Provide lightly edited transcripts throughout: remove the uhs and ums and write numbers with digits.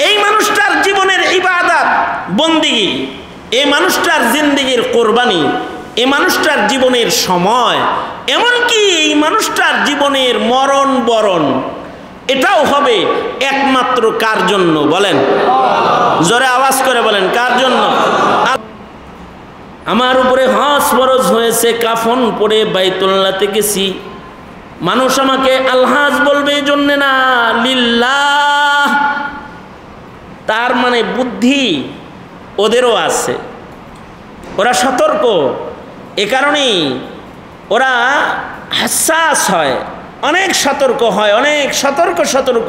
এই মানুষটার জীবনের ইবাদত বন্দিগি, এই মানুষটার জিন্দেগির কোরবানি, এই মানুষটার জীবনের সময়, এমনকি এই মানুষটার জীবনের মরণ বরণ, এটাও হবে একমাত্র কার জন্য বলেন? জোরে আওয়াজ করে বলেন, কার জন্য? আমার উপরে হজ ফরজ হয়েছে, কাফন পরে বাইতুল্লাহতে গেছি, মানুষ আমাকে আলহাজ বলবে এই জন্যে না, লিল্লাহ। তার মানে বুদ্ধি ওদেরও আছে, ওরা সতর্ক, এ কারণেই ওরা হাসাস হয়, অনেক সতর্ক হয়, অনেক সতর্ক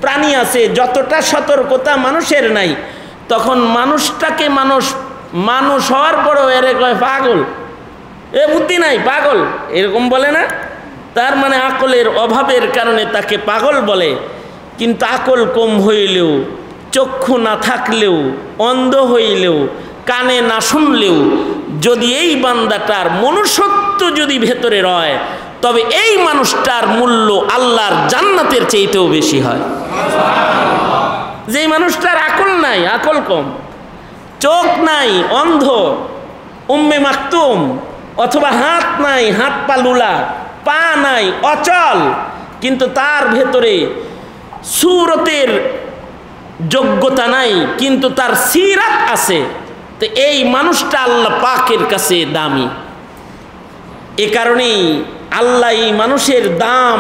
প্রাণী আছে। যতটা সতর্কতা মানুষের নাই, তখন মানুষটাকে মানুষ হওয়ার পরও এরে কয় পাগল, এ বুদ্ধি নাই, পাগল, এরকম বলে না? তার মানে আকলের অভাবের কারণে তাকে পাগল বলে। কিন্তু আকল কম হইলেও, চক্ষু না থাকলেও, অন্ধ হইলেও, কানে না শুনলেও, যদি এই বান্দাটার মনুষ্যত্ব যদি ভেতরে রয়, তবে এই মানুষটার মূল্য আল্লাহর জান্নাতের চাইতেও বেশি হয়। যেই মানুষটার আকল নাই, আকল কম, চোখ নাই, অন্ধ, উম্মে মাকতুম, অথবা হাত নাই, হাত পা লুলা, পা নাই, অচল, কিন্তু তার ভেতরে সুরতের যোগ্যতা নাই, কিন্তু তার সিরাত আছে, তো এই মানুষটা আল্লাহ পাকের কাছে দামি। এ কারণেই আল্লাহ এই মানুষের দাম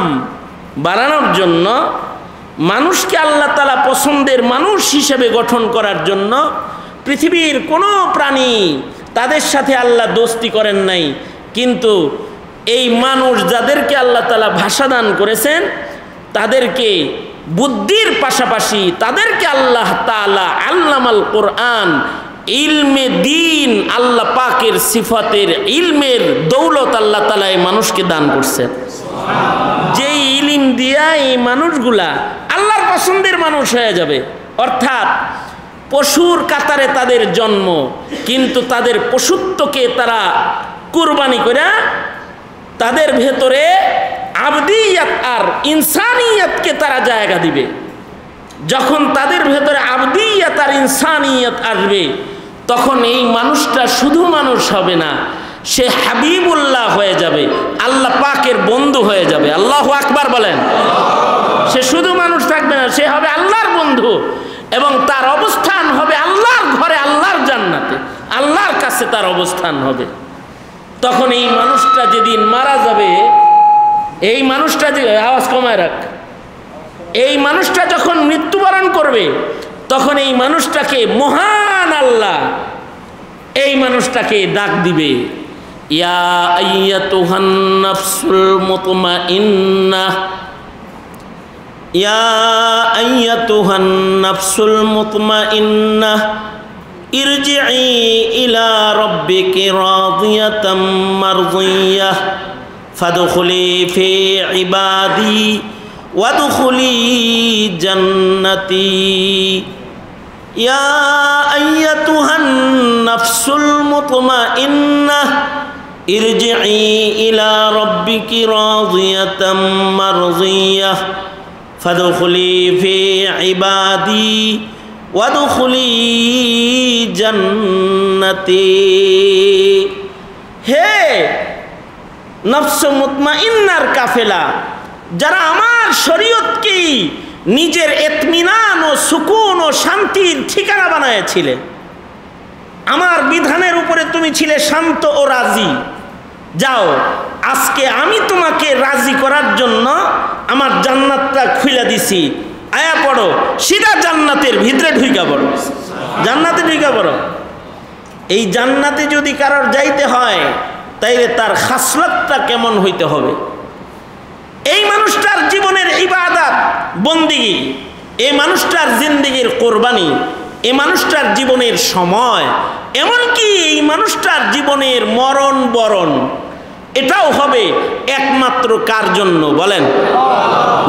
বাড়ানোর জন্য, মানুষকে আল্লাহ তাআলা পছন্দের মানুষ হিসেবে গঠন করার জন্য পৃথিবীর কোনো প্রাণী তাদের সাথে আল্লাহ দোস্তি করেন নাই। কিন্তু এই মানুষ যাদেরকে আল্লাহ তাআলা ভাষা দান করেছেন, তাদেরকে বুদ্ধির পাশাপাশি তাদেরকে আল্লাহ তাআলা আল্লামাল কোরআন, ইলমে দিন, আল্লাহ পাকের সিফাতের ইলমের দৌলত আল্লাহ তাআলা এই মানুষকে দান করছেন। যেই ইলম দিয়া এই মানুষগুলা আল্লাহর পছন্দের মানুষ হয়ে যাবে। অর্থাৎ পশুর কাতারে তাদের জন্ম, কিন্তু তাদের পশুত্বকে তারা কুরবানি করে তাদের ভেতরে আবদিয়াত আর ইনসানিয়াতকে তারা জায়গা দিবে। যখন তাদের ভেতরে আবদিয়াত আর ইনসানিয়াত আসবে, তখন এই মানুষটা শুধু মানুষ হবে না, সে হাবিবুল্লাহ হয়ে যাবে, আল্লাহ পাকের বন্ধু হয়ে যাবে। আল্লাহু আকবার বলেন। সে শুধু মানুষ থাকবে না, সে হবে আল্লাহর বন্ধু, এবং তার অবস্থান হবে আল্লাহর ঘরে, আল্লাহর জান্নাতে, আল্লাহর কাছে তার অবস্থান হবে। তখন এই মানুষটা যেদিন মারা যাবে, এই মানুষটা যে, আওয়াজ কমায় রাখ, এই মানুষটা যখন মৃত্যুবরণ করবে, তখন এই মানুষটাকে মহান আল্লাহ এই মানুষটাকে ডাক দিবে, ইয়া আইয়াতুহান নাফসুল মুতমাইন্নাহ, ইয়া আইয়াতুহান নাফসুল মুতমাইন্নাহ, ইরজিই ইলা রাব্বিকি রাদিয়াতাম মারদিয়াহ, ফাদখুলি ফি ইবাদি ওয়াদখুলি জান্নাতি। ইয়া আইয়াতুহান নাফসুল মুতমাইন্নাহ, ইরজিই ইলা রাব্বিকি রাদিয়াতাম মারদিয়াহ, ফাদখুলি ফি ইবাদি ওয়াদখুলি জান্নাতি। হে নফস মুতমাইন্নার কাফেলা, যারা আমার শরীয়তকে নিজের ইতমিনান ও সুকুন ও শান্তির ঠিকানা বানায়েছিলে, আমার বিধানের উপরে তুমি ছিলে শান্ত ও রাজি, যাও আজকে আমি তোমাকে রাজি করার জন্য আমার জান্নাতটা খুলে দিছি, আয়া পড়ো, সিধা জান্নাতের ভিতরে ঢুইকা পড়ো, জান্নাতে ঢুইকা পড়ো। এই জান্নাতে যদি কারোর যাইতে হয়, তাইলে তার খাসলতটা কেমন হইতে হবে? এই মানুষটার জীবনের ইবাদত বন্দিগি, এই মানুষটার জিন্দেগির কোরবানি, এই মানুষটার জীবনের সময়, এমনকি এই মানুষটার জীবনের মরণ বরণ, এটাও হবে একমাত্র কার জন্য বলেন?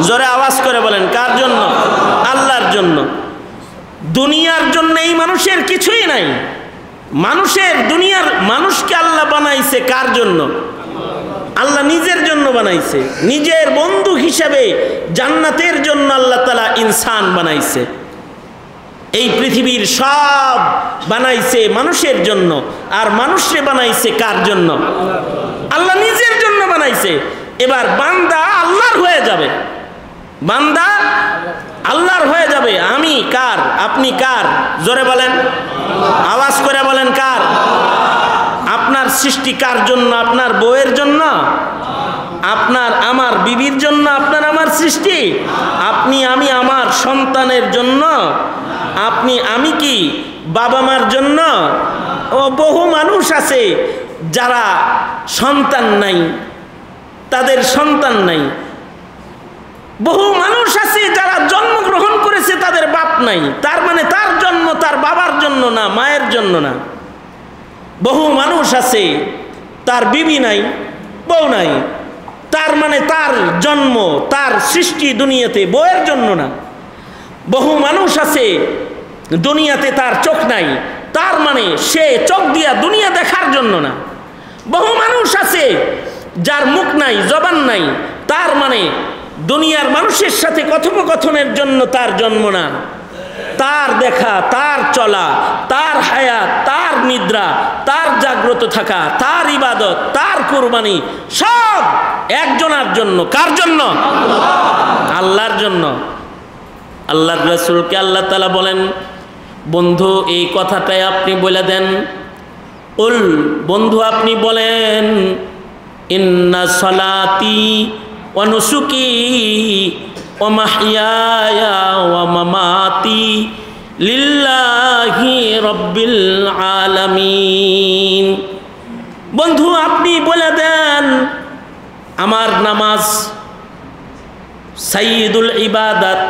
জোরে আওয়াজ করে বলেন, কার জন্য? আল্লাহর জন্য। দুনিয়ার জন্য এই মানুষের কিছুই নাই। দুনিয়ার মানুষকে আল্লাহ বানাইছে কার জন্য? আল্লাহ নিজের জন্য বানাইছে, নিজের বন্ধু হিসাবে জান্নাতের জন্য আল্লাহ তাআলা ইনসান বানাইছে। এই পৃথিবীর সব বানাইছে মানুষের জন্য, আর মানুষে বানাইছে কার জন্য? আল্লাহ নিজের জন্য বানাইছে। এবার বান্দা আল্লাহর হয়ে যাবে, বান্দা আল্লাহর হয়ে যাবে। আমি কার? আপনি কার? জোরে বলেন, আওয়াজ করে বলেন, কার? আপনার সৃষ্টি কার জন্য? আপনার বউয়ের জন্য? আপনার আমার বিবির জন্য আপনার আমার সৃষ্টি? আপনি আমি আমার সন্তানের জন্য? আপনি আমি কি বাবা মার জন্য? ও বহু মানুষ আছে যারা সন্তান নাই, তাদের সন্তান নাই। বহু মানুষ আছে যারা জন্মগ্রহণ করেছে, তাদের বাপ নাই। তার মানে তার জন্ম তার বাবার জন্য না, মায়ের জন্য না। বহু মানুষ আছে তার বিবি নাই, বউ নাই, তার মানে তার জন্ম তার সৃষ্টি দুনিয়াতে বউয়ের জন্য না। বহু মানুষ আছে দুনিয়াতে তার চোখ নাই, তার মানে সে চোখ দিয়া দুনিয়া দেখার জন্য না। বহু মানুষ আছে যার মুখ নাই, জবান নাই, তার মানে দুনিয়ার মানুষের সাথে কথোপকথনের জন্য তার জন্ম না। তার দেখা, তার চলা, তার হায়াত, তার নিদ্রা, তার জাগ্রত থাকা, তার ইবাদত, তার কুরবানি সব একজনের জন্য। কার জন্য? আল্লাহর জন্য। আল্লাহর রাসূলকে আল্লাহ তাআলা বলেন, বন্ধু এই কথাটাই আপনি বলে দেন। উল, বন্ধু আপনি বলেন, ইন্না সলাতি ওয়া নুসুকি ওয়া মাহইয়ায়া ওয়া মামাতি লিল্লাহি রাব্বিল আলামিন। বন্ধু আপনি বলে দেন, আমার নামাজ সাইয়্যিদুল ইবাদত,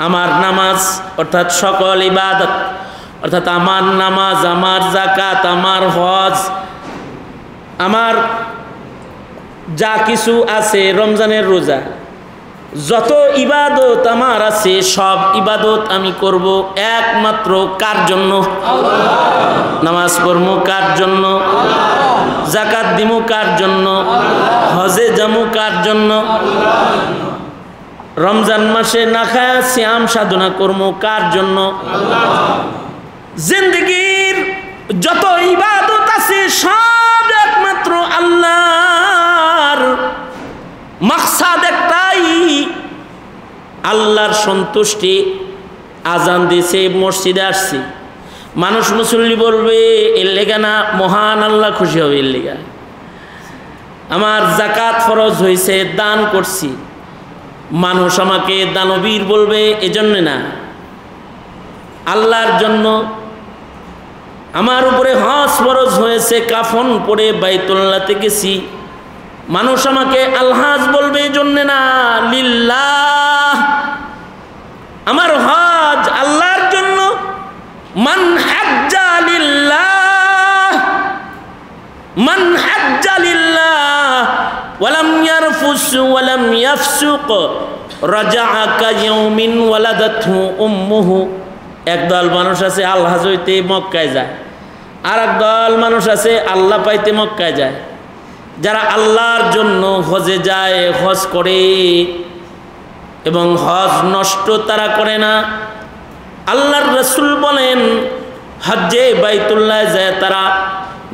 আমার নামাজ অর্থাৎ সকল ইবাদত, অর্থাৎ আমার নামাজ, আমার যাকাত, আমার হজ, আমার যা কিছু আছে, রমজানের রোজা, যত ইবাদত আমার আছে সব ইবাদত আমি করব একমাত্র কার জন্য? নামাজ পড়বো কার জন্য? যাকাত দিমু কার জন্য? হজে যামু কার জন্য? রমজান মাসে না খায়া সিয়াম সাধনা করবো কার জন্য? জিন্দেগীর যত ইবাদত আছে সব একমাত্র আল্লাহর। মাকসাদ একটাই, আল্লাহর সন্তুষ্টি। আজান দিয়েছে, মসজিদে আসছি, মানুষ মুসল্লি বলবে এর লেগা না, মহান আল্লাহ খুশি হবে এর লেগা। আমার যাকাত ফরজ হয়েছে, দান করছি, মানুষ আমাকে দানবীর বলবে এজন্য না, আল্লাহর জন্য। আমার উপরে হজ ফরজ হয়েছে, কাফন পরে বাইতুল্লাহতে গেছি, মানুষ আমাকে আলহাজ বলবে এজন্য না, লিল্লাহ। আমার হজ আল্লাহর জন্য। মান হাজ্জা লিল্লাহ, মান হাজ্জা লিল্লাহ ওয়ালাম ইয়ারফুস ওয়ালাম ইয়াফসুক রাজাআ কায়াউমিন ওয়ালাদাতহু উম্মুহু। একদল মানুষ আছে আলহাজ হইতে মক্কায় যায়, আর একদল মানুষ আছে আল্লাহ পাইতে মক্কায় যায়। যারা আল্লাহর জন্য হজে যায়, হজ করে এবং হজ নষ্ট তারা করে না। আল্লাহর রাসূল বলেন, হজ্জে বাইতুল্লাহ যায় তারা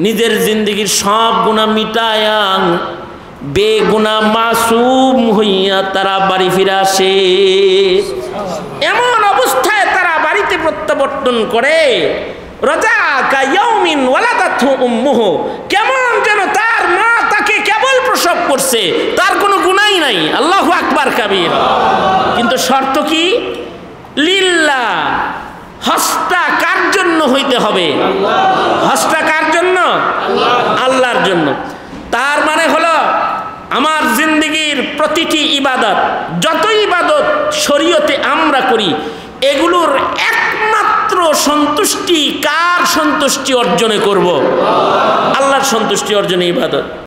নিজের জিন্দেগির সব গুনাহ মিটায়া বেগুনাহ মাসুম হইয়া তারা বাড়ি ফিরে আসে। এমন অবস্থায় তারা বাড়িতে প্রত্যাবর্তন করে, রাজাকা ইয়াউমিন ওয়ালাদাতহু উম্মুহু, কেমন যেন তার মা তাকে কেবল প্রসব করছে, তার কোনো গুনাহই নাই। আল্লাহু আকবার কাবীর। কিন্তু শর্ত কি? লিল্লাহ। হজটা কার জন্য হইতে হবে? হজটা কার জন্য? আল্লাহর জন্য। তার মানে হলো আমার জিন্দেগির প্রতিটি ইবাদত, যত ইবাদত শরীয়তে আমরা করি, এগুলোর একমাত্র সন্তুষ্টি কার? সন্তুষ্টি অর্জনে করব, আল্লাহর সন্তুষ্টি অর্জনে ইবাদত।